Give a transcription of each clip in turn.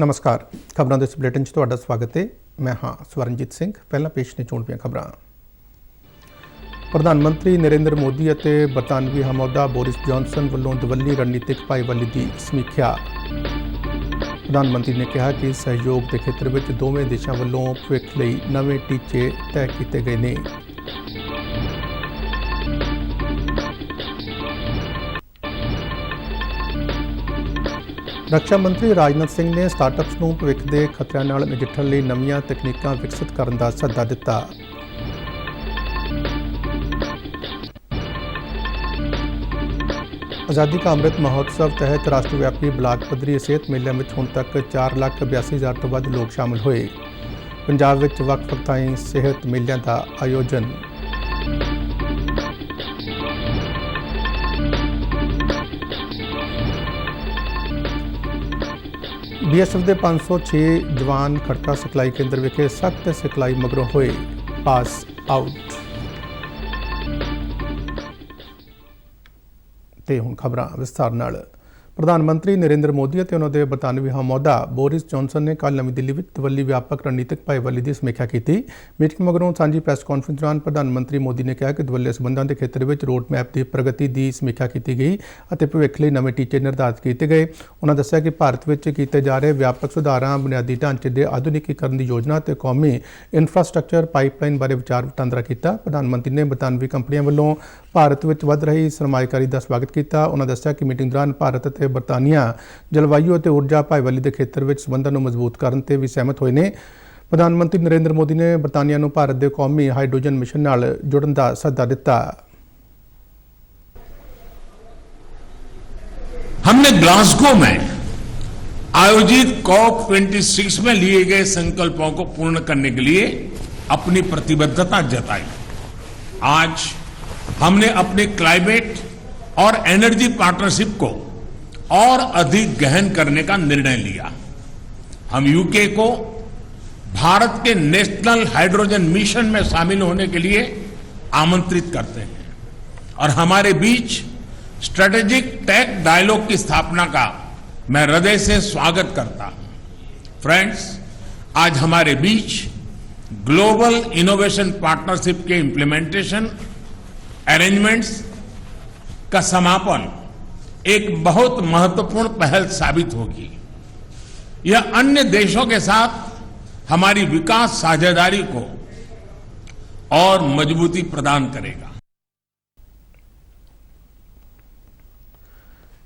नमस्कार। खबरों के इस बुलेटिन च तुहाडा स्वागत है। मैं हाँ स्वरणजीत सिंह। पहला पेश ने चोण खबर। प्रधानमंत्री नरेंद्र मोदी और बरतानवी हमौदा बोरिस जॉनसन वालों दवल्ली रणनीतिक भाईवाली की समीक्षा। प्रधानमंत्री ने कहा कि सहयोग के खेत्र में दोवें देशों वालों भविष्य लई नवे टीचे तय किए गए हैं। रक्षा मंत्री राजनाथ सिंह ने स्टार्टअप्स को भविष्य के खतरों नाल नजिठण लई नवीं तकनीकां विकसित करने का सੱਦਾ दिता। आज़ादी का अमृत महोत्सव तहत राष्ट्रव्यापी ब्लाक पद्धरी सेहत मेलों में हुण तक 4,82,000 तो वध लोग शामिल होए। पंजाब विच वख-वख थाईं सेहत मेलों का आयोजन। BSF के 506 जवान खड़का सिखलाई केंद्र विखे सख्त सिखलाई मगरों होए पास आउट। ते हुण खबरां विस्तार नाल। प्रधानमंत्री नरेंद्र मोदी और उन्होंने बरतानवी हमौदा बोरिस जॉनसन ने कल नवी दिल्ली में दवल्ली व्यापक रणनीतिक भाईवाली की समीक्षा की। मीटिंग मगरों सांझी प्रैस कॉन्फ्रेंस दौरान प्रधानमंत्री मोदी ने कहा कि दवल्ले संबंधों के खेत्र में रोड मैप की प्रगति की समीक्षा की गई और भविष्य लई नवे टीचे निर्धारित किए गए। उन्होंने दस्सिया कि भारत में किए जा रहे व्यापक सुधारां, बुनियादी ढांचे के आधुनिकीकरण की योजना और कौमी इंफ्रास्ट्रक्चर पाइपलाइन बारे विचार वटांदरा किया। प्रधानमंत्री ने बरतानवी कंपनियों वालों भारत में वध रही सरमायाकारी का स्वागत किया। उन्होंने दस्सिया कि मीटिंग दौरान भारत और बरतानिया जलवायु और ऊर्जा भाईवाली के खेत्र में संबंधों को मजबूत करने से भी सहमत हुए हैं। प्रधानमंत्री नरेंद्र मोदी ने बरतानिया को भारत के कौमी हाइड्रोजन मिशन नाल जुड़न का सੱਦਾ दिता। हमने ग्लासगो में आयोजित COP26 में लिए गए संकल्पों को पूर्ण करने के लिए अपनी प्रतिबद्धता जताई। आज हमने अपने क्लाइमेट और एनर्जी पार्टनरशिप को और अधिक गहन करने का निर्णय लिया। हम यूके को भारत के नेशनल हाइड्रोजन मिशन में शामिल होने के लिए आमंत्रित करते हैं और हमारे बीच स्ट्रेटेजिक टेक डायलॉग की स्थापना का मैं हृदय से स्वागत करता हूं। फ्रेंड्स, आज हमारे बीच ग्लोबल इनोवेशन पार्टनरशिप के इंप्लीमेंटेशन अरेंजमेंट्स का समापन एक बहुत महत्वपूर्ण पहल साबित होगी। यह अन्य देशों के साथ हमारी विकास साझेदारी को और मजबूती प्रदान करेगा।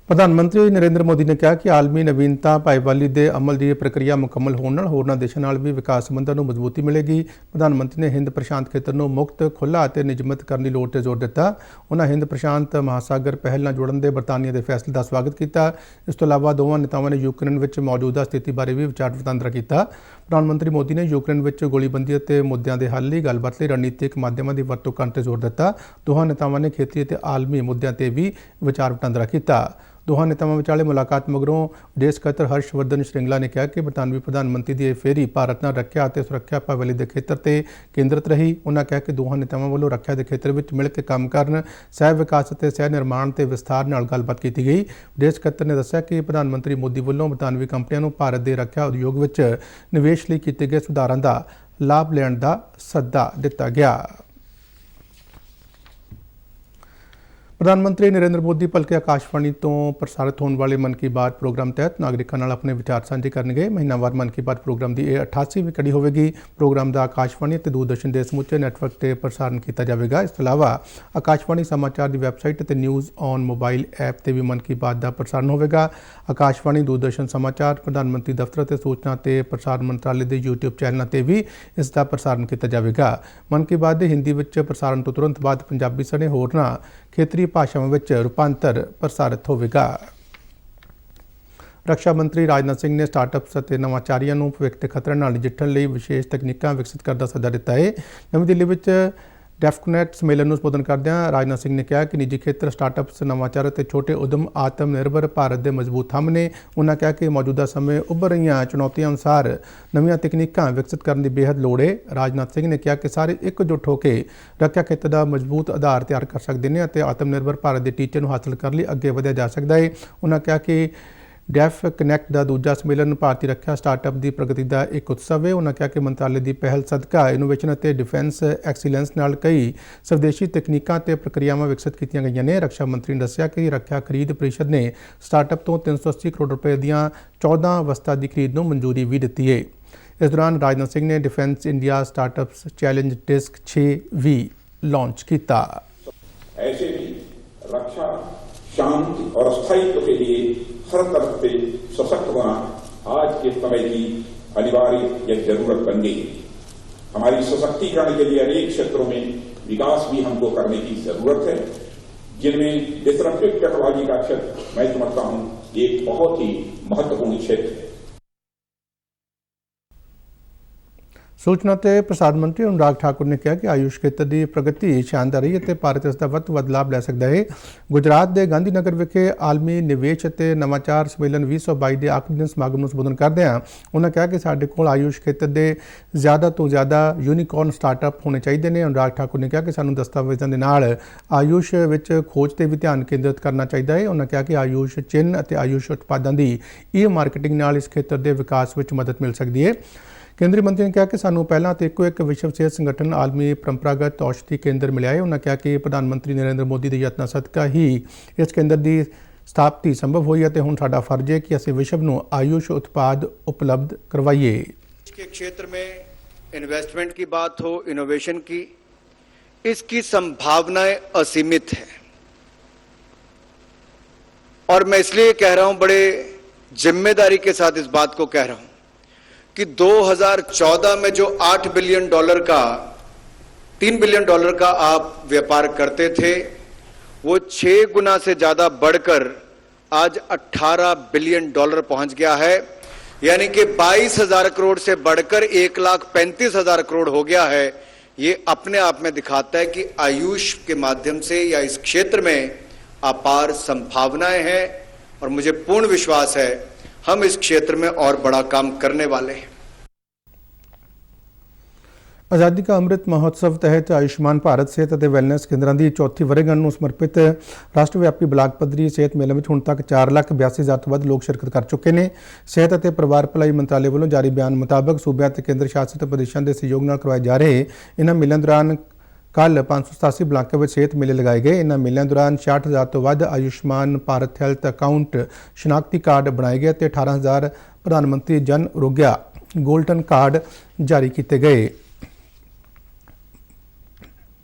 प्रधानमंत्री नरेंद्र मोदी ने कहा कि आलमी नवीनता भाईवाली के अमल की प्रक्रिया मुकम्मल होने नाल होरनां देशों नाल भी विकास संबंधों को मजबूती मिलेगी। प्रधानमंत्री ने हिंद प्रशांत खेत्र को मुक्त, खुला और निजमत करने की लोड़ पर जोर दिता। उन्होंने हिंद प्रशांत महासागर पहल नाल जुड़न के बरतानिया के फैसले का स्वागत किया। इस तो इलावा दोवां नेतावां ने यूक्रेन में मौजूदा स्थिति बारे भी विचार वटांदरा किया। प्रधानमंत्री मोदी ने यूक्रेन में गोलीबंदी और मुद्दों के हल लई गलबात लई रणनीतिक माध्यमां की वरतों करने पर जोर दिता। दोवां नेतावां ने खेतरी और आलमी मुद्दों पर भी विचार वटांदरा किया। दोहां नेतावां विचाले मुलाकात मगरों विदेश सकत्तर हर्षवर्धन श्रिंगला ने कहा कि बरतानवी प्रधानमंत्री की फेरी भारत नाल रखिया और सुरक्षा भाईवाली के खेत्र पर केंद्रित रही। उन्होंने कहा कि दोहां नेतावां वालों रखिया के खेत्र में मिल के काम करन, सह विकास और सह निर्माण के विस्तार नाल गलबात की गई। विदेश सकत्तर ने दस्सिया कि प्रधानमंत्री मोदी वालों बरतानवी कंपनियों को भारत के रखिया उद्योग में निवेश लई किए गए सुधारां का लाभ लैण का सੱਦਾ दिता गया। प्रधानमंत्री नरेंद्र मोदी भलके आकाशवाणी तो प्रसारित होने वाले मन की बात प्रोग्राम तहत नागरिकों नाल अपने विचार साझे करनगे। महीनावार मन की बात प्रोग्राम की 88वीं कड़ी होगी। प्रोग्राम का आकाशवाणी और दूरदर्शन के समूचे नैटवर्क से प्रसारण किया जाएगा। इस अलावा आकाशवाणी समाचार की वैबसाइट और न्यूज़ ऑन मोबाइल ऐप से भी मन की बात का प्रसारण होगा। आकाशवाणी, दूरदर्शन समाचार, प्रधानमंत्री दफ्तर और सूचना और प्रसारण मंत्रालय के यूट्यूब चैनलों से भी इसका प्रसारण किया जाएगा। मन की बात के हिंदी में प्रसारण तो तुरंत बाद पंजाबी सने होरनां खेतरी भाषाओं में रूपांतर प्रसारित होगा। रक्षा मंत्री राजनाथ सिंह ने स्टार्टअप्स और नवाचारियों को भविष्य के खतरे नाल नजिठण लई विशेष तकनीकां विकसित करने का सੱਦਾ दिता है। नवी दिल्ली में डेफकनेट सम्मेलन को संबोधन करदਿਆਂ राजनाथ सिंह ने कहा कि निजी खेत्र स्टार्टअप्स, नवाचार और छोटे उद्यम आत्मनिर्भर भारत के मजबूत थंभ ने। उन्होंने कहा कि मौजूदा समय उभर रही चुनौतियों अनुसार नवीं तकनीकां विकसित करने की बेहद लोड़ है। राजनाथ सिंह ने कहा कि सारे एकजुट होकर रक्षा खेत्र का मजबूत आधार तैयार कर सकते हैं और आत्मनिर्भर भारत के टीचे को हासिल करने लिए अगे बढ़िया जा सकता है। उन्होंने कहा कि ਡੈਫ ਕਨੈਕਟ ਦਾ ਦੂਜਾ ਸੰਮੇਲਨ ਭਾਰਤੀ ਰੱਖਿਆ ਸਟਾਰਟਅਪ ਦੀ ਪ੍ਰਗਤੀ ਦਾ ਇੱਕ ਉਤਸਵ ਹੈ। ਉਹਨਾਂ ਕਿਹਾ ਕਿ ਮੰਤਰਾਲੇ ਦੀ ਪਹਿਲ ਸਦਕਾ ਇਨੋਵੇਸ਼ਨ ਅਤੇ ਡਿਫੈਂਸ ਐਕਸੀਲੈਂਸ ਨਾਲ ਕਈ ਸਵਦੇਸ਼ੀ ਤਕਨੀਕਾਂ ਤੇ ਪ੍ਰਕਿਰਿਆਵਾਂ ਵਿਕਸਿਤ ਕੀਤੀਆਂ ਗਈਆਂ ਨੇ। ਰੱਖਿਆ ਮੰਤਰੀ ਨੇ ਦੱਸਿਆ ਕਿ ਰੱਖਿਆ ਖਰੀਦ ਪ੍ਰੀਸ਼ਦ ਨੇ ਸਟਾਰਟਅਪ ਤੋਂ 380 ਕਰੋੜ ਰੁਪਏ ਦੀਆਂ 14 ਵਸਤਾਂ ਦੀ ਖਰੀਦ ਨੂੰ ਮਨਜ਼ੂਰੀ ਵੀ ਦਿੱਤੀ ਹੈ। ਇਸ ਦੌਰਾਨ ਰਾਜਨਾਥ ਸਿੰਘ ਨੇ defence India startups challenge DISC 6 भी लॉन्च किया। ऐसे भी रक्षा शांति और स्थायित्व के लिए हर तरफ से सशक्त होना आज के समय की अनिवार्य या जरूरत बन गई। हमारी सशक्तिकरण के लिए अनेक क्षेत्रों में विकास भी हमको करने की जरूरत है, जिनमें डिसरप्टिव टेक्नोलॉजी का क्षेत्र मैं समझता हूं एक बहुत ही महत्वपूर्ण क्षेत्र है। सूचना ਤੇ ਪ੍ਰਸਾਰਣ ਮੰਤਰੀ ਅਨੁਰਾਗ ਠਾਕੁਰ ਨੇ ਕਿਹਾ ਕਿ ਆਯੁਸ਼ ਖੇਤਰ ਦੀ ਪ੍ਰਗਤੀ ਸ਼ਾਨਦਾਰ ਰਹੀ ਅਤੇ ਭਾਰਤ ਇਸ ਦਾ ਵੱਧ ਤੋਂ ਵੱਧ ਲਾਭ ਲੈ ਸਕਦਾ ਹੈ। ਗੁਜਰਾਤ ਦੇ ਗਾਂਧੀ ਨਗਰ ਵਿਖੇ ਆਲਮੀ ਨਿਵੇਸ਼ ਅਤੇ ਨਵਾਚਾਰ ਸੰਮੇਲਨ 2022 ਦੇ ਆਖਰੀ ਦਿਨ ਸਮਾਗਮ ਨੂੰ ਸੰਬੋਧਨ ਕਰਦਿਆਂ ਉਹਨਾਂ ਕਿਹਾ ਕਿ ਸਾਡੇ ਕੋਲ ਆਯੁਸ਼ ਖੇਤਰ ਦੇ ਜ਼ਿਆਦਾ ਤੋਂ ਜ਼ਿਆਦਾ ਯੂਨੀਕੌਰਨ ਸਟਾਰਟਅਪ ਹੋਣੇ ਚਾਹੀਦੇ ਨੇ। ਅਨੁਰਾਗ ਠਾਕੁਰ ਨੇ ਕਿਹਾ ਕਿ ਸਾਨੂੰ ਦਸਤਾਵੇਜ਼ਾਂ ਦੇ ਨਾਲ ਆਯੁਸ਼ ਵਿੱਚ ਖੋਜ ਤੇ ਵੀ ਧਿਆਨ ਕੇਂਦਰਿਤ ਕਰਨਾ ਚਾਹੀਦਾ ਹੈ। ਉਹਨਾਂ ਕਿਹਾ ਕਿ ਆਯੁਸ਼ ਚਿੰਨ੍ਹ ਅਤੇ ਆਯੁਸ਼ ਉਤਪਾਦਾਂ ਦੀ ਮਾਰਕੀਟਿੰਗ ਨਾਲ ਇਸ ਖੇਤਰ ਦੇ ਵਿਕਾਸ ਵਿੱਚ ਮਦਦ ਮਿਲ ਸਕਦੀ ਹੈ। ਕੇਂਦਰੀ ਮੰਤਰੀ ਨੇ ਕਿਹਾ ਕਿ ਸਾਨੂੰ ਪਹਿਲਾਂ ਤੇ ਇੱਕ ਵਿਸ਼ਵ ਸਿਹਤ ਸੰਗਠਨ ਆਲਮੀ ਪਰੰਪਰਾਗਤ ਔਸ਼ਧੀ ਕੇਂਦਰ ਮਿਲਿਆ ਹੈ। ਉਹਨਾਂ ਕਿਹਾ ਕਿ ਪ੍ਰਧਾਨ ਮੰਤਰੀ ਨਰਿੰਦਰ ਮੋਦੀ ਦੇ ਯਤਨਾਂ ਸਦਕਾ ਹੀ ਇਸ ਕੇਂਦਰ ਦੀ ਸਥਾਪਤੀ ਸੰਭਵ ਹੋਈ ਹੈ ਅਤੇ ਹੁਣ ਸਾਡਾ ਫਰਜ਼ ਹੈ ਕਿ ਅਸੀਂ ਵਿਸ਼ਵ ਨੂੰ ਆਯੁਸ਼ ਉਤਪਾਦ ਉਪਲਬਧ ਕਰਵਾਈਏ। के क्षेत्र में इन्वेस्टमेंट की बात हो, इनोवेशन की, इसकी संभावनाएं असीमित है और मैं इसलिए कह रहा हूं, बड़े जिम्मेदारी के साथ इस बात को कह रहा हूं कि 2014 में जो $8 बिलियन का $3 बिलियन का आप व्यापार करते थे, वो 6 गुना से ज्यादा बढ़कर आज $18 बिलियन पहुंच गया है। यानी कि 22,000 करोड़ से बढ़कर 1,35,000 करोड़ हो गया है। ये अपने आप में दिखाता है कि आयुष के माध्यम से या इस क्षेत्र में अपार संभावनाएं हैं और मुझे पूर्ण विश्वास है हम इस क्षेत्र में और बड़ा काम करने वाले हैं। आज़ादी का अमृत महोत्सव तहत आयुष्मान भारत सेहत ਅਤੇ ਵੈਲਨੈਸ ਕੇਂਦਰਾਂ ਦੀ ਚੌਥੀ ਵਰ੍ਹੇਗੰਢ ਨੂੰ ਸਮਰਪਿਤ ਰਾਸ਼ਟਰਵਿਆਪੀ ਬਲਾਕ ਪੱਧਰੀ ਸਿਹਤ ਮੇਲੇ ਵਿੱਚ ਹੁਣ ਤੱਕ 4,82,000 ਤੋਂ ਵੱਧ ਲੋਕ ਸ਼ਿਰਕਤ ਕਰ ਚੁੱਕੇ ਨੇ। ਸਿਹਤ ਅਤੇ ਪਰਿਵਾਰ ਭਲਾਈ ਮੰਤਰਾਲੇ ਵੱਲੋਂ ਜਾਰੀ ਬਿਆਨ ਮੁਤਾਬਕ ਸੂਬਿਆਂ ਅਤੇ ਕੇਂਦਰ ਸ਼ਾਸਿਤ ਪ੍ਰਦੇਸ਼ਾਂ ਦੇ ਸਹਿਯੋਗ ਨਾਲ ਕਰਵਾਏ ਜਾ ਰਹੇ ਇਹਨਾਂ ਮੇਲਿਆਂ ਦੌਰਾਨ ਕੱਲ 587 ਬਲਾਕਾਂ ਵਿੱਚ ਸਿਹਤ ਮੇਲੇ ਲਗਾਏ ਗਏ। ਇਹਨਾਂ ਮੇਲਿਆਂ ਦੌਰਾਨ 66,000 ਤੋਂ ਵੱਧ ਆਯੁਸ਼ਮਾਨ ਭਾਰਤ ਹੈਲਥ ਅਕਾਊਂਟ ਸ਼ਨਾਖਤੀ ਕਾਰਡ ਬਣਾਏ ਗਏ ਅਤੇ 18,000 ਪ੍ਰਧਾਨ ਮੰਤਰੀ ਜਨ ਆਰੋਗਿਆ ਗੋਲਡਨ ਕਾਰਡ ਜਾਰੀ ਕੀਤੇ ਗਏ।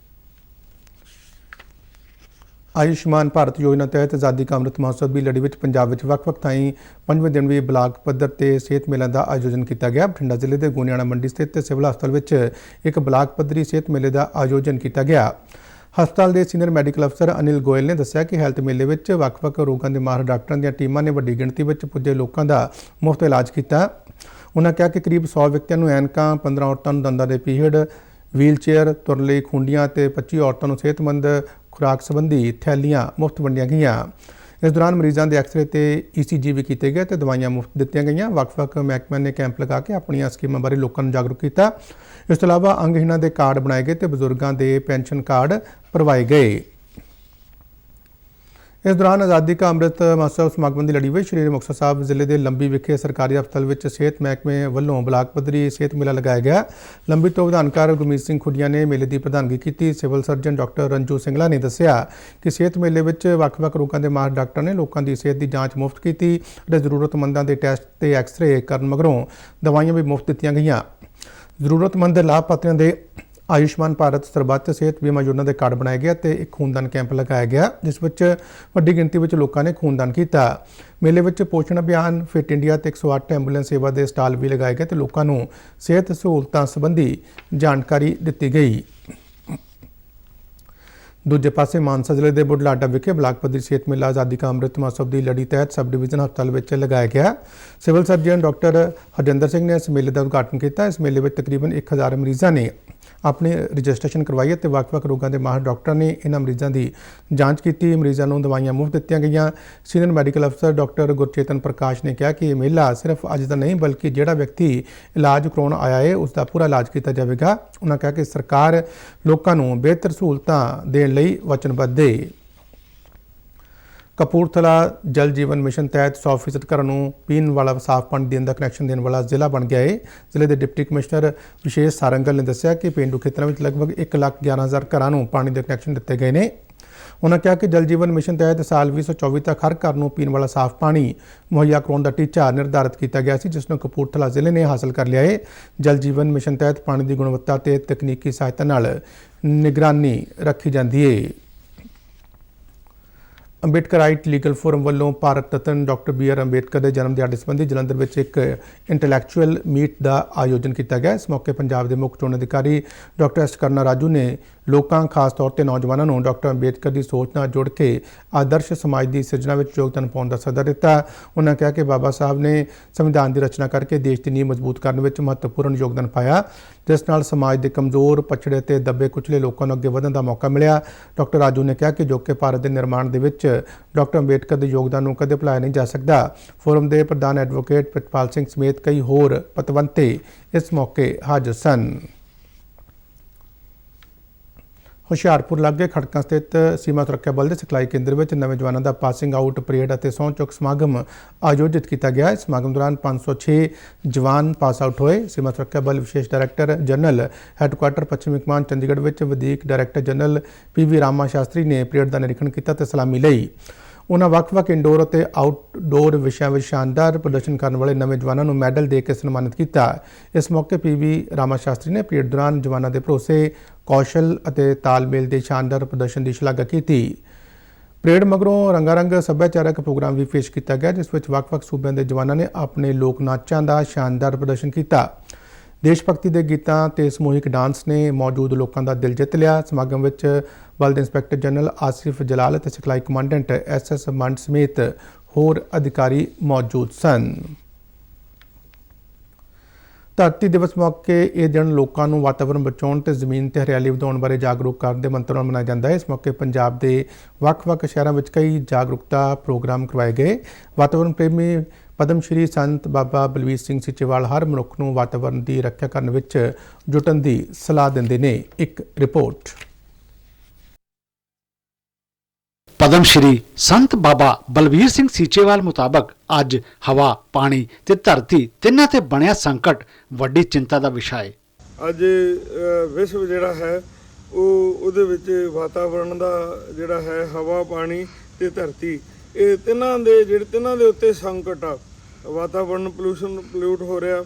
ਆਯੁਸ਼ਮਾਨ ਭਾਰਤ ਯੋਜਨਾ ਤਹਿਤ ਆਜ਼ਾਦੀ ਕਾ ਅੰਮ੍ਰਿਤ ਮਹੋਤਸਵ ਦੀ ਲੜੀ ਵਿੱਚ ਪੰਜਾਬ ਵਿੱਚ ਵੱਖ-ਵੱਖ ਥਾਈਂ 5ਵੇਂ ਦਿਨ ਵੀ ਬਲਾਕ ਪੱਧਰ ਤੇ ਸਿਹਤ ਮੇਲਿਆਂ ਦਾ ਆਯੋਜਨ ਕੀਤਾ ਗਿਆ। ਬਠਿੰਡਾ ਜ਼ਿਲ੍ਹੇ ਦੇ ਗੋਨਿਆਣਾ ਮੰਡੀ ਸਥਿਤ ਸਿਵਲ ਹਸਪਤਾਲ ਵਿੱਚ ਇੱਕ ਬਲਾਕ ਪੱਧਰੀ ਸਿਹਤ ਮੇਲੇ ਦਾ ਆਯੋਜਨ ਕੀਤਾ ਗਿਆ। ਹਸਪਤਾਲ ਦੇ ਸੀਨੀਅਰ ਮੈਡੀਕਲ ਅਫਸਰ ਅਨਿਲ ਗੋਇਲ ਨੇ ਦੱਸਿਆ ਕਿ ਹੈਲਥ ਮੇਲੇ ਵਿੱਚ ਵੱਖ-ਵੱਖ ਰੋਗਾਂ ਦੇ ਮਾਹਰ ਡਾਕਟਰਾਂ ਦੀਆਂ ਟੀਮਾਂ ਨੇ ਵੱਡੀ ਗਿਣਤੀ ਵਿੱਚ ਪੁੱਜੇ ਲੋਕਾਂ ਦਾ ਮੁਫਤ ਇਲਾਜ ਕੀਤਾ। ਉਹਨਾਂ ਕਿਹਾ ਕਿ ਕਰੀਬ 100 ਵਿਅਕਤੀਆਂ ਨੂੰ ਐਨਕਾਂ, 15 ਔਰਤਾਂ ਨੂੰ ਦੰਦਾਂ ਦੇ ਪੀੜ, ਵੀਲਚੇਅਰ, ਤੁਰਨ ਲਈ ਖੁੰਡੀਆਂ ਤੇ 25 ਔਰਤਾਂ ਨੂੰ ਸਿਹਤਮੰਦ ਖੁਰਾਕ ਸੰਬੰਧੀ ਥੈਲੀਆਂ ਮੁਫਤ ਵੰਡੀਆਂ ਗਈਆਂ। ਇਸ ਦੌਰਾਨ ਮਰੀਜ਼ਾਂ ਦੇ ਐਕਸਰੇ ਤੇ ECG ਵੀ ਕੀਤੇ ਗਏ ਤੇ ਦਵਾਈਆਂ ਮੁਫਤ ਦਿੱਤੀਆਂ ਗਈਆਂ। ਵੱਖ-ਵੱਖ ਮਹਿਕਮਿਆਂ ਨੇ ਕੈਂਪ ਲਗਾ ਕੇ ਆਪਣੀਆਂ ਸਕੀਮਾਂ ਬਾਰੇ ਲੋਕਾਂ ਨੂੰ ਜਾਗਰੂਕ ਕੀਤਾ। ਇਸ ਤੋਂ ਇਲਾਵਾ ਅੰਗਹੀਣਾਂ ਦੇ ਕਾਰਡ ਬਣਾਏ ਗਏ ਤੇ ਬਜ਼ੁਰਗਾਂ ਦੇ ਪੈਨਸ਼ਨ ਕਾਰਡ ਭਰਵਾਏ ਗਏ। ਇਸ ਦੌਰਾਨ ਆਜ਼ਾਦੀ ਕਾ ਅੰਮ੍ਰਿਤ ਮਹੋਤਸਵ ਸਮਾਗਮ ਦੀ ਲੜੀ ਵਿੱਚ ਸ਼੍ਰੀ ਮੁਕਤਸਰ ਸਾਹਿਬ ਜ਼ਿਲ੍ਹੇ ਦੇ ਲੰਬੀ ਵਿਖੇ ਸਰਕਾਰੀ ਹਸਪਤਾਲ ਵਿੱਚ ਸਿਹਤ ਮਹਿਕਮੇ ਵੱਲੋਂ ਬਲਾਕ ਪੱਧਰੀ ਸਿਹਤ ਮੇਲਾ ਲਗਾਇਆ ਗਿਆ। ਲੰਬੀ ਤੋਂ ਵਿਧਾਨਕਾਰ ਗੁਰਮੀਤ ਸਿੰਘ ਖੁੱਡੀਆਂ ਨੇ ਮੇਲੇ ਦੀ ਪ੍ਰਧਾਨਗੀ ਕੀਤੀ। Civil surgeon doctor Ranju Singla ਨੇ ਦੱਸਿਆ ਕਿ ਸਿਹਤ ਮੇਲੇ ਵਿੱਚ ਵੱਖ-ਵੱਖ ਰੋਗਾਂ ਦੇ ਮਾਹਰ ਡਾਕਟਰ ਨੇ ਲੋਕਾਂ ਦੀ ਸਿਹਤ ਦੀ ਜਾਂਚ ਮੁਫਤ ਕੀਤੀ ਅਤੇ ਜ਼ਰੂਰਤਮੰਦਾਂ ਦੇ ਟੈਸਟ ਤੇ ਐਕਸਰੇ ਕਰਨ ਮਗਰੋਂ ਦਵਾਈਆਂ ਵੀ ਮੁਫਤ ਦਿੱਤੀਆਂ ਗਈਆਂ। ਜ਼ਰੂਰਤਮੰਦ ਲਾਭਪਾਤਰੀਆਂ ਦੇ ਆਯੁਸ਼ਮਾਨ ਭਾਰਤ ਸਰਬੱਤ ਸਿਹਤ ਬੀਮਾ ਯੋਜਨਾ ਦੇ ਕਾਰਡ ਬਣਾਏ ਗਏ ਅਤੇ ਇੱਕ ਖੂਨਦਾਨ ਕੈਂਪ ਲਗਾਇਆ ਗਿਆ ਜਿਸ ਵਿੱਚ ਵੱਡੀ ਗਿਣਤੀ ਵਿੱਚ ਲੋਕਾਂ ਨੇ ਖੂਨਦਾਨ ਕੀਤਾ। ਮੇਲੇ ਵਿੱਚ ਪੋਸ਼ਣ ਅਭਿਆਨ, ਫਿਟ ਇੰਡੀਆ ਤੇ 108 ਐਂਬੂਲੈਂਸ ਸੇਵਾ ਦੇ ਸਟਾਲ ਵੀ ਲਗਾਏ ਗਏ ਅਤੇ ਲੋਕਾਂ ਨੂੰ ਸਿਹਤ ਸਹੂਲਤਾਂ ਸੰਬੰਧੀ ਜਾਣਕਾਰੀ ਦਿੱਤੀ ਗਈ। ਦੂਜੇ ਪਾਸੇ ਮਾਨਸਾ ਜ਼ਿਲ੍ਹੇ ਦੇ ਬੁਢਲਾਡਾ ਵਿਖੇ ਬਲਾਕ ਪੱਧਰੀ ਸਿਹਤ ਮੇਲਾ ਆਜ਼ਾਦੀ ਕਾ ਅੰਮ੍ਰਿਤ ਮਹੋਤਸਵ ਦੀ ਲੜੀ ਤਹਿਤ ਸਬ ਡਿਵੀਜ਼ਨ ਹਸਪਤਾਲ ਵਿੱਚ ਲਗਾਇਆ ਗਿਆ। Civil surgeon doctor Harjinder Singh ਨੇ ਇਸ ਮੇਲੇ ਦਾ ਉਦਘਾਟਨ ਕੀਤਾ। ਇਸ ਮੇਲੇ ਵਿੱਚ ਤਕਰੀਬਨ 1000 ਮਰੀਜ਼ਾਂ ਨੇ ਆਪਣੀ ਰਜਿਸਟ੍ਰੇਸ਼ਨ ਕਰਵਾਈ ਅਤੇ ਵੱਖ-ਵੱਖ ਰੋਗਾਂ ਦੇ ਮਾਹਰ ਡਾਕਟਰਾਂ ਨੇ ਇਹਨਾਂ ਮਰੀਜ਼ਾਂ ਦੀ ਜਾਂਚ ਕੀਤੀ। ਮਰੀਜ਼ਾਂ ਨੂੰ ਦਵਾਈਆਂ ਮੁਫਤ ਦਿੱਤੀਆਂ ਗਈਆਂ। ਸੀਨੀਅਰ ਮੈਡੀਕਲ ਅਫਸਰ ਡਾਕਟਰ ਗੁਰਚੇਤਨ ਪ੍ਰਕਾਸ਼ ਨੇ ਕਿਹਾ ਕਿ ਇਹ ਮੇਲਾ ਸਿਰਫ ਅੱਜ ਦਾ ਨਹੀਂ ਬਲਕਿ ਜਿਹੜਾ ਵਿਅਕਤੀ ਇਲਾਜ ਕਰਾਉਣ ਆਇਆ ਹੈ ਉਸ ਦਾ ਪੂਰਾ ਇਲਾਜ ਕੀਤਾ ਜਾਵੇਗਾ। ਉਹਨਾਂ ਕਿਹਾ ਕਿ ਸਰਕਾਰ ਲੋਕਾਂ ਨੂੰ ਬਿਹਤਰ ਸਹੂਲਤਾਂ ਦੇਣ ਲਈ ਵਚਨਬੱਧ ਹੈ। ਕਪੂਰਥਲਾ ਜਲ ਜੀਵਨ ਮਿਸ਼ਨ ਤਹਿਤ 100% ਘਰਾਂ ਨੂੰ ਪੀਣ ਵਾਲਾ ਸਾਫ਼ ਪਾਣੀ ਦੇਣ ਦਾ ਕਨੈਕਸ਼ਨ ਦੇਣ ਵਾਲਾ ਜ਼ਿਲ੍ਹਾ ਬਣ ਗਿਆ ਹੈ। ਜ਼ਿਲ੍ਹੇ ਦੇ ਡਿਪਟੀ ਕਮਿਸ਼ਨਰ ਵਿਸ਼ੇਸ਼ ਸਾਰੰਗਲ ਨੇ ਦੱਸਿਆ ਕਿ ਪੇਂਡੂ ਖੇਤਰਾਂ ਵਿੱਚ ਲਗਭਗ 1,11,000 ਘਰਾਂ ਨੂੰ ਪਾਣੀ ਦੇ ਕਨੈਕਸ਼ਨ ਦਿੱਤੇ ਗਏ ਨੇ। ਉਨ੍ਹਾਂ ਕਿਹਾ ਕਿ ਜਲ ਜੀਵਨ ਮਿਸ਼ਨ ਤਹਿਤ ਸਾਲ 2024 ਤੱਕ ਹਰ ਘਰ ਨੂੰ ਪੀਣ ਵਾਲਾ ਸਾਫ਼ ਪਾਣੀ ਮੁਹੱਈਆ ਕਰਵਾਉਣ ਦਾ ਟੀਚਾ ਨਿਰਧਾਰਿਤ ਕੀਤਾ ਗਿਆ ਸੀ, ਜਿਸ ਨੂੰ ਕਪੂਰਥਲਾ ਜ਼ਿਲ੍ਹੇ ਨੇ ਹਾਸਲ ਕਰ ਲਿਆ ਹੈ। ਜਲ ਜੀਵਨ ਮਿਸ਼ਨ ਤਹਿਤ ਪਾਣੀ ਦੀ ਗੁਣਵੱਤਾ ਤੇ ਤਕਨੀਕੀ ਸਹਾਇਤਾ ਨਾਲ ਨਿਗਰਾਨੀ ਰੱਖੀ ਜਾਂਦੀ ਹੈ। ਅੰਬੇਡਕਰਾਈਟ ਲੀਗਲ ਫੋਰਮ ਵੱਲੋਂ Bharat Ratna doctor B R Ambedkar ਦੇ ਜਨਮ ਦਿਹਾੜੇ ਸੰਬੰਧੀ ਜਲੰਧਰ ਵਿੱਚ ਇੱਕ ਇੰਟੈਲੈਕਚੁਅਲ ਮੀਟ ਦਾ ਆਯੋਜਨ ਕੀਤਾ ਗਿਆ। ਇਸ ਮੌਕੇ ਪੰਜਾਬ ਦੇ ਮੁੱਖ ਚੋਣ ਅਧਿਕਾਰੀ ਡਾਕਟਰ ਐਸ ਕਰਨਾ ਰਾਜੂ ਨੇ ਲੋਕਾਂ ਖਾਸ ਤੌਰ ਤੇ ਨੌਜਵਾਨਾਂ ਨੂੰ ਡਾਕਟਰ ਅੰਬੇਡਕਰ ਦੀ ਸੋਚ ਨਾਲ ਜੁੜ ਕੇ ਆਦਰਸ਼ ਸਮਾਜ ਦੀ ਸਿਰਜਣਾ ਵਿੱਚ ਯੋਗਦਾਨ ਪਾਉਣ ਦਾ ਸੱਦਾ ਦਿੱਤਾ। ਉਨ੍ਹਾਂ ਕਿਹਾ ਕਿ ਬਾਬਾ ਸਾਹਿਬ ਨੇ ਸੰਵਿਧਾਨ ਦੀ ਰਚਨਾ ਕਰਕੇ ਦੇਸ਼ ਦੀ ਨੀਂਹ ਮਜ਼ਬੂਤ ਕਰਨ ਵਿੱਚ ਮਹੱਤਵਪੂਰਨ ਯੋਗਦਾਨ ਪਾਇਆ, ਜਿਸ ਨਾਲ ਸਮਾਜ ਦੇ ਕਮਜ਼ੋਰ, ਪਛੜੇ ਤੇ ਦੱਬੇ ਕੁਚਲੇ ਲੋਕਾਂ ਨੂੰ ਅੱਗੇ ਵਧਣ ਦਾ ਮੌਕਾ ਮਿਲਿਆ। ਡਾਕਟਰ ਰਾਜੂ ਨੇ ਕਿਹਾ ਕਿ ਜੋ ਕਿ ਭਾਰਤ ਦੇ ਨਿਰਮਾਣ ਦੇ ਵਿੱਚ ਡਾਕਟਰ ਅੰਬੇਡਕਰ ਦੇ ਯੋਗਦਾਨ ਨੂੰ ਕਦੇ ਭੁਲਾਇਆ ਨਹੀਂ ਜਾ ਸਕਦਾ। ਫੋਰਮ ਦੇ ਪ੍ਰਧਾਨ ਐਡਵੋਕੇਟ ਪ੍ਰਿਤਪਾਲ ਸਿੰਘ ਸਮੇਤ ਕਈ ਹੋਰ ਪਤਵੰਤੇ ਇਸ ਮੌਕੇ ਹਾਜ਼ਰ ਸਨ। ਹੁਸ਼ਿਆਰਪੁਰ ਲਾਗੇ ਖੜਕਾਂ ਸਥਿਤ ਸੀਮਾ ਸੁਰੱਖਿਆ ਬਲ ਦੇ ਸਿਖਲਾਈ ਕੇਂਦਰ ਵਿੱਚ ਨਵੇਂ ਜਵਾਨਾਂ ਦਾ ਪਾਸਿੰਗ ਆਊਟ ਪਰੇਡ ਅਤੇ ਸਹੁੰ ਚੁੱਕ ਸਮਾਗਮ ਆਯੋਜਿਤ ਕੀਤਾ ਗਿਆ। ਇਸ ਸਮਾਗਮ ਦੌਰਾਨ 506 ਜਵਾਨ ਪਾਸ ਆਊਟ ਹੋਏ। ਸੀਮਾ ਸੁਰੱਖਿਆ ਬਲ ਵਿਸ਼ੇਸ਼ ਡਾਇਰੈਕਟਰ ਜਨਰਲ ਹੈੱਡਕੁਆਰਟਰ ਪੱਛਮੀ ਕਮਾਨ ਚੰਡੀਗੜ੍ਹ ਵਿੱਚ ਵਧੀਕ ਡਾਇਰੈਕਟਰ ਜਨਰਲ PV ਰਾਮਾ ਸ਼ਾਸਤਰੀ ਨੇ ਪਰੇਡ ਦਾ ਨਿਰੀਖਣ ਕੀਤਾ ਤੇ ਸਲਾਮੀ ਲਈ। ਉਨ੍ਹਾਂ ਵੱਖ-ਵੱਖ ਇੰਡੋਰ ਅਤੇ ਆਊਟਡੋਰ ਵਿਸ਼ਿਆਂ ਵਿੱਚ ਸ਼ਾਨਦਾਰ ਪ੍ਰਦਰਸ਼ਨ ਕਰਨ ਵਾਲੇ ਨਵੇਂ ਜਵਾਨਾਂ ਨੂੰ ਮੈਡਲ ਦੇ ਕੇ ਸਨਮਾਨਿਤ ਕੀਤਾ। ਇਸ ਮੌਕੇ PV ਰਾਮਾ ਸ਼ਾਸਤਰੀ ਨੇ ਪਰੇਡ ਦੌਰਾਨ ਜਵਾਨਾਂ ਦੇ ਭਰੋਸੇ, ਕੌਸ਼ਲ ਅਤੇ ਤਾਲਮੇਲ ਦੇ ਸ਼ਾਨਦਾਰ ਪ੍ਰਦਰਸ਼ਨ ਦੀ ਸ਼ਲਾਘਾ ਕੀਤੀ। ਪਰੇਡ ਮਗਰੋਂ ਰੰਗਾਰੰਗ ਸੱਭਿਆਚਾਰਕ ਪ੍ਰੋਗਰਾਮ ਵੀ ਪੇਸ਼ ਕੀਤਾ ਗਿਆ, ਜਿਸ ਵਿੱਚ ਵੱਖ-ਵੱਖ ਸੂਬਿਆਂ ਦੇ ਜਵਾਨਾਂ ਨੇ ਆਪਣੇ ਲੋਕ ਨਾਚਾਂ ਦਾ ਸ਼ਾਨਦਾਰ ਪ੍ਰਦਰਸ਼ਨ ਕੀਤਾ। ਦੇਸ਼ ਭਗਤੀ ਦੇ ਗੀਤਾਂ ਤੇ ਸਮੂਹਿਕ ਡਾਂਸ ਨੇ ਮੌਜੂਦ ਲੋਕਾਂ ਦਾ ਦਿਲ ਜਿੱਤ ਲਿਆ। ਸਮਾਗਮ ਵਿੱਚ ਬਲ ਦੇ ਇੰਸਪੈਕਟਰ ਜਨਰਲ ਆਸਿਫ ਜਲਾਲ ਅਤੇ ਸਿਖਲਾਈ ਕਮਾਂਡੈਂਟ SS ਮੰਡ ਸਮੇਤ ਹੋਰ ਅਧਿਕਾਰੀ ਮੌਜੂਦ ਸਨ। ਧਰਤੀ ਦਿਵਸ ਮੌਕੇ ਇਹ ਦਿਨ ਲੋਕਾਂ ਨੂੰ ਵਾਤਾਵਰਣ ਬਚਾਉਣ ਤੇ ਜ਼ਮੀਨ ਤੇ ਹਰਿਆਲੀ ਵਧਾਉਣ ਬਾਰੇ ਜਾਗਰੂਕ ਕਰਨ ਦੇ ਮੰਤਰ ਨਾਲ ਮਨਾਇਆ ਜਾਂਦਾ ਹੈ। ਇਸ ਮੌਕੇ ਪੰਜਾਬ ਦੇ ਵੱਖ-ਵੱਖ ਸ਼ਹਿਰਾਂ ਵਿੱਚ ਕਈ ਜਾਗਰੂਕਤਾ ਪ੍ਰੋਗਰਾਮ ਕਰਵਾਏ ਗਏ। ਵਾਤਾਵਰਣ ਪ੍ਰੇਮੀ ਪਦਮ ਸ਼੍ਰੀ ਸੰਤ ਬਾਬਾ ਬਲਵੀਰ ਸਿੰਘ ਸੀਚੇਵਾਲ ਹਰ ਮਨੁੱਖ ਨੂੰ ਵਾਤਾਵਰਣ ਦੀ ਰੱਖਿਆ ਕਰਨ ਵਿੱਚ ਜੁਟਣ ਦੀ ਸਲਾਹ ਦਿੰਦੇ ਨੇ। ਇੱਕ ਰਿਪੋਰਟ। ਪਦਮ ਸ਼੍ਰੀ ਸੰਤ ਬਾਬਾ ਬਲਵੀਰ ਸਿੰਘ ਸੀਚੇਵਾਲ ਮੁਤਾਬਕ ਅੱਜ ਹਵਾ, ਪਾਣੀ ਤੇ ਧਰਤੀ ਤਿੰਨਾਂ ਤੇ ਬਣਿਆ ਸੰਕਟ ਵੱਡੀ ਚਿੰਤਾ ਦਾ ਵਿਸ਼ਾ ਹੈ। ਅੱਜ ਵਿਸ਼ਵ ਜਿਹੜਾ ਹੈ ਉਹਦੇ ਵਿੱਚ ਵਾਤਾਵਰਣ ਦਾ ਜਿਹੜਾ ਹੈ ਹਵਾ, ਪਾਣੀ ਤੇ ਧਰਤੀ, ਇਹ ਤਿੰਨਾਂ ਦੇ ਉੱਤੇ ਸੰਕਟ ਆ। ਵਾਤਾਵਰਣ ਪੋਲਿਊਟ ਹੋ ਰਿਹਾ,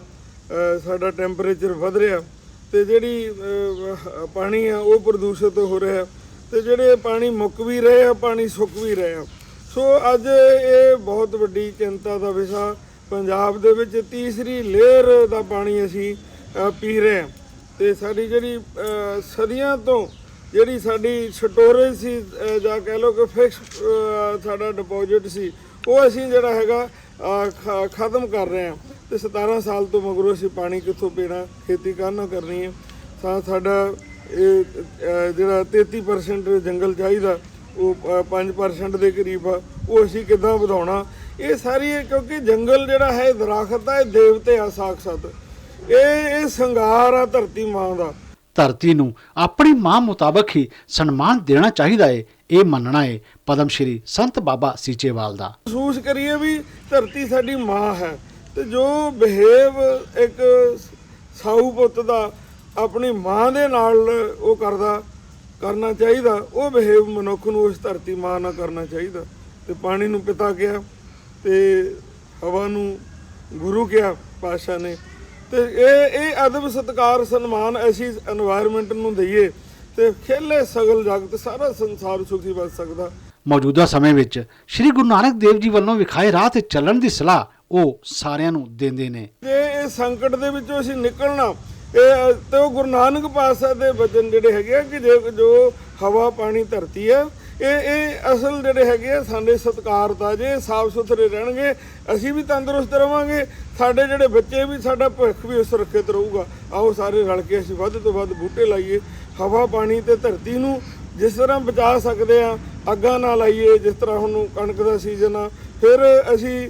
ਸਾਡਾ ਟੈਂਪਰੇਚਰ ਵਧ ਰਿਹਾ ਤੇ ਜਿਹੜੀ ਪਾਣੀ ਆ ਉਹ ਪ੍ਰਦੂਸ਼ਿਤ ਹੋ ਰਿਹਾ ਤੇ ਜਿਹੜੇ ਪਾਣੀ ਮੁੱਕ ਵੀ ਰਹੇ ਆ, ਪਾਣੀ ਸੁੱਕ ਵੀ ਰਹੇ ਆ। ਸੋ ਅੱਜ ਇਹ ਬਹੁਤ ਵੱਡੀ ਚਿੰਤਾ ਦਾ ਵਿਸ਼ਾ। ਪੰਜਾਬ ਦੇ ਵਿੱਚ ਤੀਸਰੀ ਲੇਅਰ ਦਾ ਪਾਣੀ ਅਸੀਂ ਪੀ ਰਹੇ ਹਾਂ ਤੇ ਸਾਡੀ ਜਿਹੜੀ ਸਦੀਆਂ ਤੋਂ ਜਿਹੜੀ ਸਾਡੀ ਸਟੋਰੇਜ ਸੀ ਜਾਂ ਕਹਿ ਲਓ ਕਿ ਫਿਕਸ ਸਾਡਾ ਡਿਪੋਜ਼ਿਟ ਸੀ, ਉਹ ਅਸੀਂ ਜਿਹੜਾ ਹੈਗਾ ਖਤਮ ਕਰ ਰਹੇ ਹਾਂ ਤੇ 17 ਸਾਲ ਤੋਂ ਮਗਰੋਂ ਅਸੀਂ ਪਾਣੀ ਕਿੱਥੋਂ ਪੀਣਾ, ਖੇਤੀ ਕਾਹਨਾ ਕਰਨੀ ਹੈ। ਸਾਡਾ ਇਹ ਜਿਹੜਾ 33% ਜੰਗਲ ਚਾਹੀਦਾ ਉਹ 5% ਦੇ ਕਰੀਬ ਆ, ਉਹ ਅਸੀਂ ਕਿੱਦਾਂ ਵਧਾਉਣਾ। ਇਹ ਸਾਰੀ ਕਿਉਂਕਿ ਜੰਗਲ ਜਿਹੜਾ ਹੈ ਦਰਖਤ ਆ, ਇਹ ਦੇਵਤੇ ਆ ਸਾਖਸ਼ਾਤ, ਇਹ ਸ਼ਿੰਗਾਰ ਆ ਧਰਤੀ ਮਾਂ ਦਾ। ਧਰਤੀ ਨੂੰ ਆਪਣੀ ਮਾਂ ਮੁਤਾਬਕ ਹੀ ਸਨਮਾਨ ਦੇਣਾ ਚਾਹੀਦਾ ਹੈ, ਇਹ ਮੰਨਣਾ ਹੈ ਪਦਮ ਸ਼੍ਰੀ ਸੰਤ ਬਾਬਾ ਸੀਚੇਵਾਲ ਦਾ। ਮਹਿਸੂਸ ਕਰੀਏ ਵੀ ਧਰਤੀ ਸਾਡੀ ਮਾਂ ਹੈ ਤੇ ਜੋ ਬਿਹੇਵ ਇੱਕ ਸਾਊ ਪੁੱਤ ਦਾ ਆਪਣੀ ਮਾਂ ਦੇ ਨਾਲ ਉਹ ਕਰਨਾ ਚਾਹੀਦਾ, ਉਹ ਬਿਹੇਵ ਮਨੁੱਖ ਨੂੰ ਉਸ ਧਰਤੀ ਮਾਂ ਨਾਲ ਕਰਨਾ ਚਾਹੀਦਾ। ਤੇ ਪਾਣੀ ਨੂੰ ਪਿਤਾ ਕਿਹਾ ਤੇ ਹਵਾ ਨੂੰ ਗੁਰੂ ਕਿਹਾ ਪਾਤਸ਼ਾਹ ਨੇ। ਤੇ ਇਹ ਅਦਬ ਸਤਿਕਾਰ ਸਨਮਾਨ ਅਸੀਂ এনवायरमेंट ਨੂੰ ਦਈਏ ਤੇ ਖੇਲੇ ਸਗਲ ਜਗਤ ਸਾਰਾ ਸੰਸਾਰ ਸੁਖੀ ਬਚ ਸਕਦਾ। ਮੌਜੂਦਾ ਸਮੇਂ ਵਿੱਚ ਸ੍ਰੀ ਗੁਰੂ ਨਾਨਕ ਦੇਵ ਜੀ ਵੱਲੋਂ ਵਿਖਾਏ ਰਾਹ ਤੇ ਚੱਲਣ ਦੀ ਸਲਾਹ ਉਹ ਸਾਰਿਆਂ ਨੂੰ ਦਿੰਦੇ ਨੇ। ਜੇ ਇਹ ਸੰਕਟ ਦੇ ਵਿੱਚੋਂ ਅਸੀਂ ਨਿਕਲਣਾ ਤੇ ਉਹ ਗੁਰੂ ਨਾਨਕ ਪਾਤਸ਼ਾਹ ਦੇ ਵਚਨ ਜਿਹੜੇ ਹੈਗੇ ਆ ਕਿ ਜੋ ਹਵਾ, ਪਾਣੀ, ਧਰਤੀ ਆ, ਇਹ ਅਸਲ ਜਿਹੜੇ ਹੈਗੇ ਆ ਸਾਡੇ ਸਤਿਕਾਰਤ ਆ। ਜੇ ਸਾਫ ਸੁਥਰੇ ਰਹਿਣਗੇ ਅਸੀਂ ਵੀ ਤੰਦਰੁਸਤ ਰਵਾਂਗੇ, ਸਾਡੇ ਜਿਹੜੇ ਬੱਚੇ ਵੀ, ਸਾਡਾ ਭਵਿੱਖ ਵੀ ਸੁਰੱਖਿਅਤ ਰਹੂਗਾ। ਆਓ ਸਾਰੇ ਰਲ ਕੇ ਅਸੀਂ ਵੱਧ ਤੋਂ ਵੱਧ ਬੂਟੇ ਲਾਈਏ, ਹਵਾ, ਪਾਣੀ ਤੇ ਧਰਤੀ ਨੂੰ ਜਿਸ ਤਰ੍ਹਾਂ ਬਚਾ ਸਕਦੇ ਆ, ਅੱਗਾਂ ਨਾ ਲਾਈਏ। ਜਿਸ ਤਰ੍ਹਾਂ ਹੁਣ ਕਣਕ ਦਾ ਸੀਜ਼ਨ ਆ, ਫਿਰ ਅਸੀਂ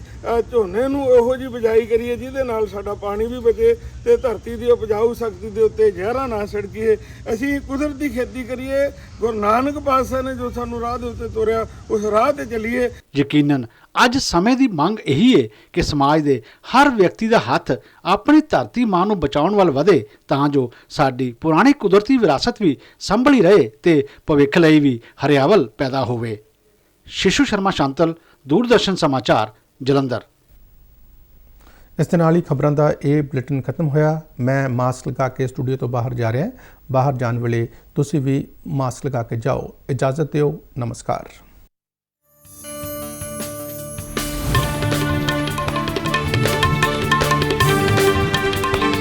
ਝੋਨੇ ਨੂੰ ਇਹੋ ਜਿਹੀ ਬਿਜਾਈ ਕਰੀਏ ਜਿਹਦੇ ਨਾਲ ਸਾਡਾ ਪਾਣੀ ਵੀ ਬਚੇ ਤੇ ਧਰਤੀ ਦੀ ਉਪਜਾਊ ਸ਼ਕਤੀ ਦੇ ਉੱਤੇ ਜ਼ਹਿਰਾਂ ਨਾ ਛਿੜਕੀਏ। ਅਸੀਂ ਕੁਦਰਤੀ ਖੇਤੀ ਕਰੀਏ। ਗੁਰੂ ਨਾਨਕ ਪਾਤਸ਼ਾਹ ਨੇ ਜੋ ਸਾਨੂੰ ਰਾਹ ਦੇ ਉੱਤੇ ਤੋਰਿਆ ਉਸ ਰਾਹ ਤੇ ਚੱਲੀਏ। ਯਕੀਨਨ ਅੱਜ ਸਮੇਂ ਦੀ ਮੰਗ ਇਹੀ ਹੈ ਕਿ ਸਮਾਜ ਦੇ ਹਰ ਵਿਅਕਤੀ ਦਾ ਹੱਥ ਆਪਣੀ ਧਰਤੀ ਮਾਂ ਨੂੰ ਬਚਾਉਣ ਵੱਲ ਵਧੇ ਤਾਂ ਜੋ ਸਾਡੀ ਪੁਰਾਣੀ ਕੁਦਰਤੀ ਵਿਰਾਸਤ ਵੀ ਸੰਭਲੀ ਰਹੇ ਤੇ ਭਵਿੱਖ ਲਈ ਵੀ ਹਰਿਆਵਲ ਪੈਦਾ ਹੋਵੇ। ਸ਼ਿਸ਼ੂ ਸ਼ਰਮਾ ਸ਼ਾਂਤਲ, ਦੂਰਦਰਸ਼ਨ ਸਮਾਚਾਰ, ਜਲੰਧਰ। ਇਸ ਦੇ ਨਾਲ ਹੀ ਖਬਰਾਂ ਦਾ ਇਹ ਬੁਲੇਟਿਨ ਖਤਮ ਹੋਇਆ। ਮੈਂ ਮਾਸਕ ਲਗਾ ਕੇ ਸਟੂਡੀਓ ਤੋਂ ਬਾਹਰ ਜਾ ਰਿਹਾ। ਬਾਹਰ ਜਾਣ ਵੇਲੇ ਤੁਸੀਂ ਵੀ ਮਾਸਕ ਲਗਾ ਕੇ ਜਾਓ। ਇਜਾਜ਼ਤ ਦਿਓ। ਨਮਸਕਾਰ।